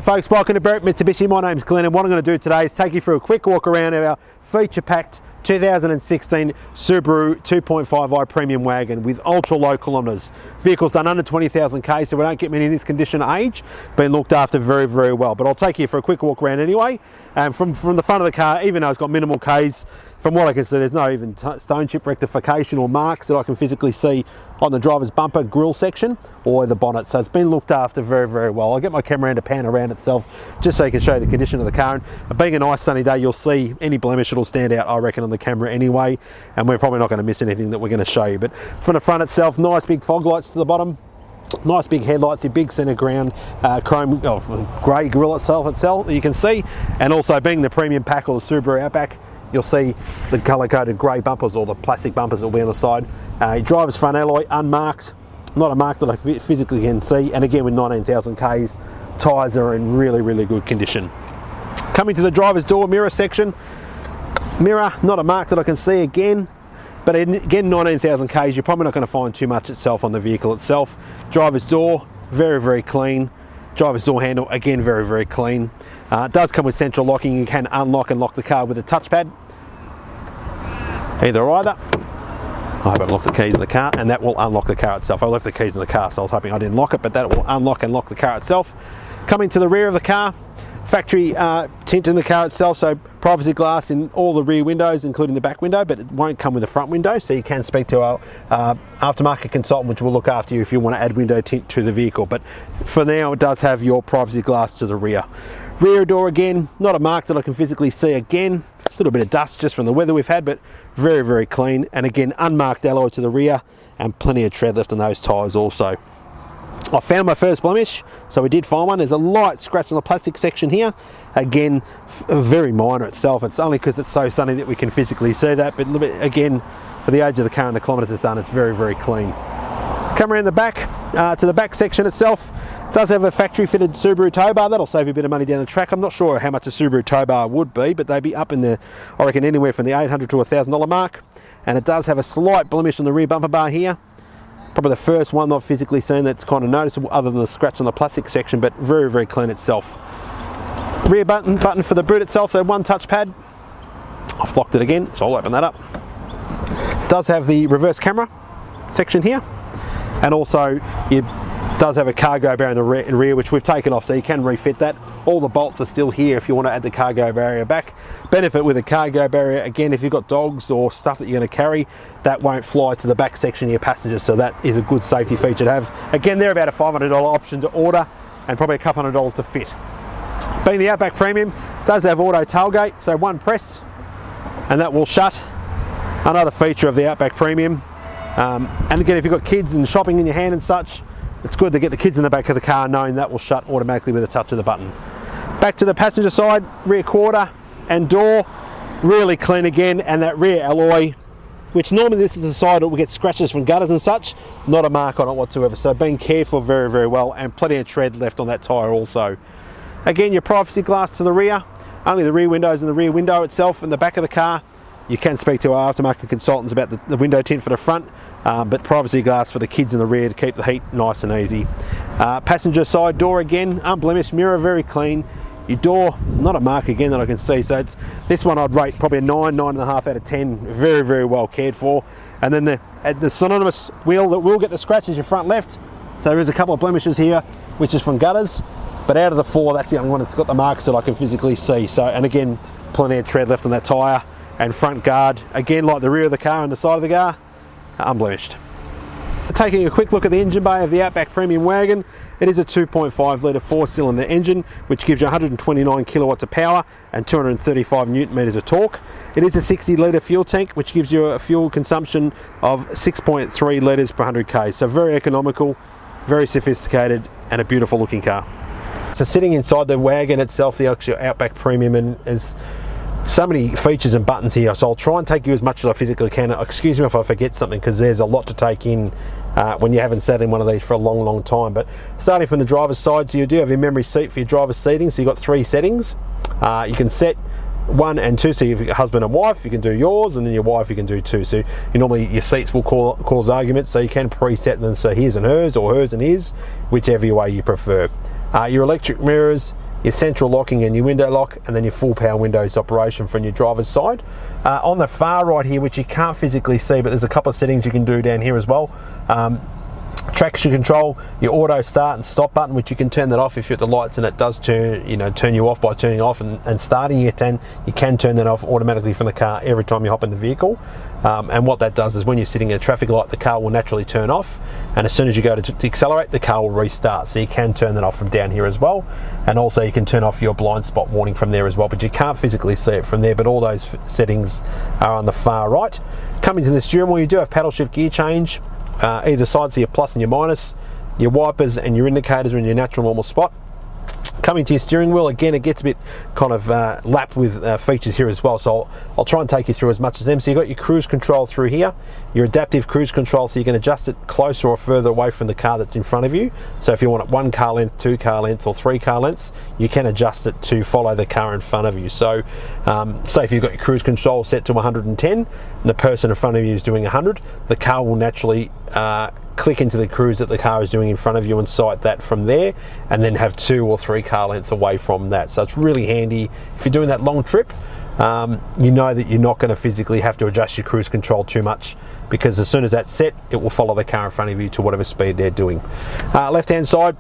G'day folks, welcome to Berwick Mitsubishi. My name's Glenn and what I'm going to do today is take you for a quick walk around of our feature-packed 2016 Subaru 2.5i premium wagon with ultra low kilometres. Vehicle's done under 20,000 k's, so we don't get many in this condition of age. Been looked after very, very well. But I'll take you for a quick walk around anyway. From the front of the car, even though it's got minimal k's, from what I can see, there's no even stone chip rectification or marks that I can physically see on the driver's bumper grille section or the bonnet. So it's been looked after very, very well. I'll get my camera in to pan around itself just so you can show you the condition of the car. And being a nice sunny day, you'll see any blemish, it'll stand out, I reckon, on the camera anyway. And we're probably not going to miss anything that we're going to show you. But from the front itself, nice big fog lights to the bottom. Nice big headlights, your big centre ground chrome grey grille itself you can see, and also being the premium pack or the Subaru Outback, you'll see the colour-coded grey bumpers or the plastic bumpers that will be on the side. Driver's front alloy unmarked, not a mark that I physically can see, and again with 19,000 k's, tyres are in really, really good condition. Coming to the driver's door mirror section, mirror, not a mark that I can see again. But again, 19,000 k's, you're probably not going to find too much itself on the vehicle itself. Driver's door, very, very clean. Driver's door handle, again, very, very clean. It does come with central locking. You can unlock and lock the car with a touchpad. Either. I hope I locked the keys in the car, and that will unlock the car itself. I left the keys in the car, so I was hoping I didn't lock it, but that will unlock and lock the car itself. Coming to the rear of the car, factory tint in the car itself, so privacy glass in all the rear windows, including the back window, but it won't come with the front window, so you can speak to our aftermarket consultant, which will look after you if you want to add window tint to the vehicle. But for now, it does have your privacy glass to the rear. Rear door, again, not a mark that I can physically see again. A little bit of dust just from the weather we've had, but very, very clean. And again, unmarked alloy to the rear and plenty of tread left on those tyres also. I found my first blemish, so we did find one. There's a light scratch on the plastic section here. Again, very minor itself. It's only because it's so sunny that we can physically see that, but again, for the age of the car and the kilometres it's done, it's very, very clean. Come around the back, to the back section itself. It does have a factory fitted Subaru tow bar. That'll save you a bit of money down the track. I'm not sure how much a Subaru tow bar would be, but they'd be up in the, I reckon, anywhere from the $800 to $1,000 mark. And it does have a slight blemish on the rear bumper bar here. Probably the first one I've physically seen that's kind of noticeable, other than the scratch on the plastic section, but very, very clean itself. Rear button for the boot itself, so one touchpad. I've locked it again, so I'll open that up. It does have the reverse camera section here, and also it does have a cargo barrier in the rear, which we've taken off, so you can refit that. All the bolts are still here if you want to add the cargo barrier back. Benefit with a cargo barrier, again, if you've got dogs or stuff that you're going to carry, that won't fly to the back section of your passengers, so that is a good safety feature to have. Again, they're about a $500 option to order and probably a couple $100 to fit. Being the Outback Premium, it does have auto tailgate, so one press and that will shut. Another feature of the Outback Premium. And again, if you've got kids and shopping in your hand and such, it's good to get the kids in the back of the car knowing that will shut automatically with a touch of the button. Back to the passenger side, rear quarter and door, really clean again, and that rear alloy, which normally this is the side that will get scratches from gutters and such, not a mark on it whatsoever. So being careful very, very well, and plenty of tread left on that tyre also. Again, your privacy glass to the rear, only the rear windows and the rear window itself. In the back of the car, you can speak to our aftermarket consultants about the window tint for the front, but privacy glass for the kids in the rear to keep the heat nice and easy. Passenger side door, again, unblemished, mirror very clean. Your door, not a mark again that I can see, so this one I'd rate probably a 9.5 out of 10, very, very well cared for. And then the synonymous wheel that will get the scratches, your front left, so there is a couple of blemishes here, which is from gutters, but out of the four, that's the only one that's got the marks that I can physically see. So, and again, plenty of tread left on that tyre. And front guard, again, like the rear of the car and the side of the car, unblemished. Taking a quick look at the engine bay of the Outback Premium wagon, it is a 2.5 litre 4-cylinder engine, which gives you 129 kilowatts of power and 235 newton meters of torque. It is a 60 litre fuel tank, which gives you a fuel consumption of 6.3 litres per 100 k. So very economical, very sophisticated, and a beautiful looking car. So sitting inside the wagon itself, the actual Outback Premium, and is so many features and buttons here, so I'll try and take you as much as I physically can. Excuse me if I forget something, because there's a lot to take in when you haven't sat in one of these for a long, long time. But starting from the driver's side, so you do have your memory seat for your driver's seating, so you've got 3 settings. You can set 1 and 2, so if you've got husband and wife, you can do yours, and then your wife, you can do 2. So normally your seats will cause arguments, so you can preset them, so his and hers, or hers and his, whichever way you prefer. Your electric mirrors, your central locking and your window lock, and then your full power windows operation from your driver's side. On the far right here, which you can't physically see, but there's a couple of settings you can do down here as well. Traction control, your auto start and stop button, which you can turn that off if you're at the lights and it does turn you off by turning off and starting. You can turn that off automatically from the car every time you hop in the vehicle. And what that does is when you're sitting at a traffic light, the car will naturally turn off, and as soon as you go to accelerate, the car will restart. So you can turn that off from down here as well, and also you can turn off your blind spot warning from there as well, but you can't physically see it from there. But all those settings are on the far right. Coming to the steering wheel, you do have paddle shift gear change. Either side, so your plus and your minus, your wipers and your indicators are in your natural normal spot. Coming to your steering wheel, again, it gets a bit kind of lapped with features here as well, so I'll try and take you through as much as them. So you've got your cruise control through here, your adaptive cruise control, so you can adjust it closer or further away from the car that's in front of you. So if you want it 1 car length, 2 car lengths or 3 car lengths, you can adjust it to follow the car in front of you. So say if you've got your cruise control set to 110 and the person in front of you is doing 100, the car will naturally click into the cruise that the car is doing in front of you and sight that from there, and then have 2 or 3 car lengths away from that. So it's really handy if you're doing that long trip. You know that you're not going to physically have to adjust your cruise control too much, because as soon as that's set, it will follow the car in front of you to whatever speed they're doing. Left hand side,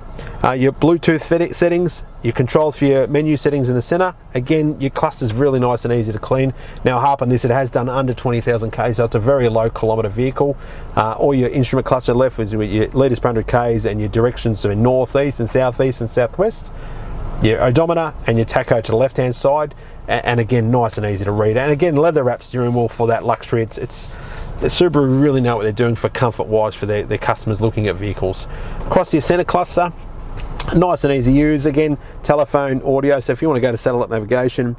your Bluetooth settings, your controls for your menu settings in the center. Again, your cluster's really nice and easy to clean. Now harp on this, it has done under 20,000 Ks, so it's a very low kilometre vehicle. All your instrument cluster left with your litres per 100 Ks and your directions to north, east and southeast and southwest. Your odometer and your tacho to the left hand side, and again, nice and easy to read. And again, leather wrap steering wheel for that luxury. Subaru really know what they're doing for comfort wise for their customers looking at vehicles. Across to your center cluster, nice and easy to use. Again, telephone, audio, so if you want to go to satellite navigation,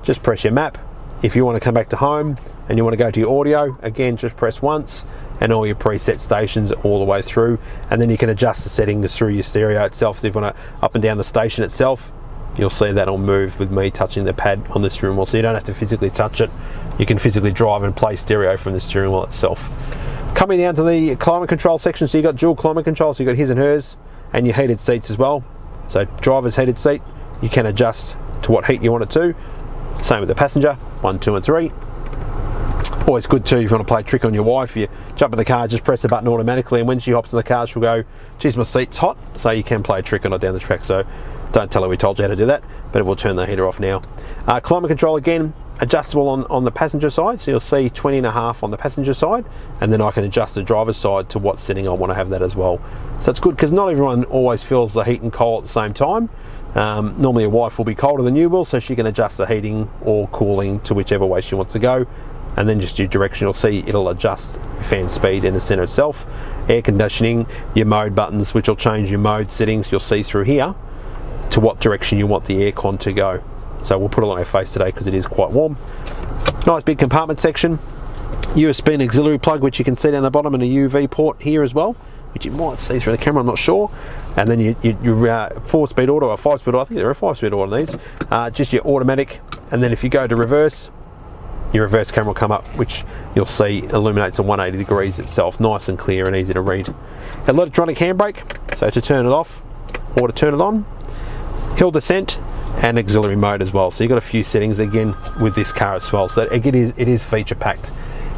just press your map. If you want to come back to home and you want to go to your audio, again, just press once, and all your preset stations all the way through. And then you can adjust the settings through your stereo itself. So if you want to up and down the station itself, you'll see that'll move with me touching the pad on the steering wheel, so you don't have to physically touch it. You can physically drive and play stereo from the steering wheel itself. Coming down to the climate control section, so you've got dual climate control, so you've got his and hers, and your heated seats as well. So driver's heated seat, you can adjust to what heat you want it to. Same with the passenger, 1, 2 and 3. Always good too if you want to play a trick on your wife. You jump in the car, just press the button automatically, and when she hops in the car, she'll go, geez, my seat's hot. So you can play a trick on it down the track. So don't tell her we told you how to do that, but it will turn the heater off now. Climate control, again, adjustable on the passenger side, so you'll see 20.5 on the passenger side, and then I can adjust the driver's side to what setting I want to have that as well. So it's good because not everyone always feels the heat and cold at the same time. Normally a wife will be colder than you will, so she can adjust the heating or cooling to whichever way she wants to go. And then just your direction, you'll see it'll adjust fan speed in the center itself. Air conditioning, your mode buttons, which will change your mode settings, you'll see through here to what direction you want the aircon to go. So we'll put it on our face today because it is quite warm. Nice big compartment section. USB and auxiliary plug, which you can see down the bottom, and a UV port here as well, which you might see through the camera, I'm not sure. And then your 4-speed auto or 5-speed auto, I think there are 5-speed auto on these. Just your automatic, and then if you go to reverse, your reverse camera will come up, which you'll see illuminates the 180 degrees itself. Nice and clear and easy to read. Electronic handbrake, so to turn it off or to turn it on. Hill descent and auxiliary mode as well. So you've got a few settings again with this car as well. So it is feature packed.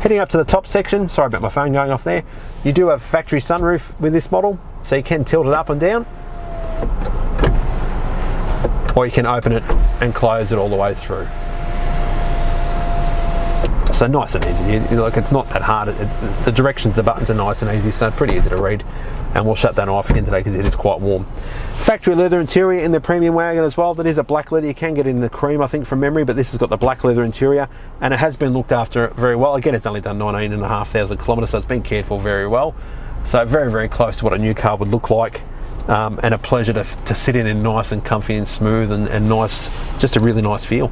Heading up to the top section, sorry about my phone going off there. You do have factory sunroof with this model, so you can tilt it up and down, or you can open it and close it all the way through. So nice and easy. Look, it's not that hard. The directions, the buttons are nice and easy, so pretty easy to read. And we'll shut that off again today because it is quite warm. Factory leather interior in the premium wagon as well. That is a black leather. You can get it in the cream, I think, from memory, but this has got the black leather interior, and it has been looked after very well. Again, it's only done 19,500 kilometres, so it's been cared for very well. So very, very close to what a new car would look like, and a pleasure to sit in and nice and comfy and smooth and nice, just a really nice feel.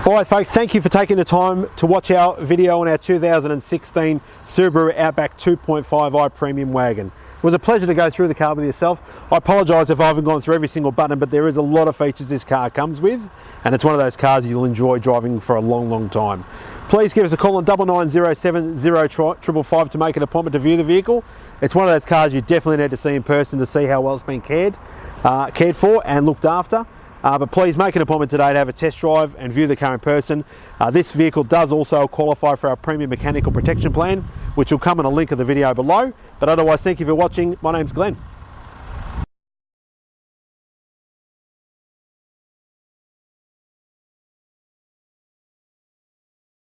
Alright folks, thank you for taking the time to watch our video on our 2016 Subaru Outback 2.5i Premium Wagon. It was a pleasure to go through the car with yourself. I apologise if I haven't gone through every single button, but there is a lot of features this car comes with, and it's one of those cars you'll enjoy driving for a long time. Please give us a call on 99070555 to make an appointment to view the vehicle. It's one of those cars you definitely need to see in person to see how well it's been cared for and looked after. But please make an appointment today to have a test drive and view the car in person. This vehicle does also qualify for our premium mechanical protection plan, which will come in a link in the video below. But otherwise, thank you for watching. My name's Glenn.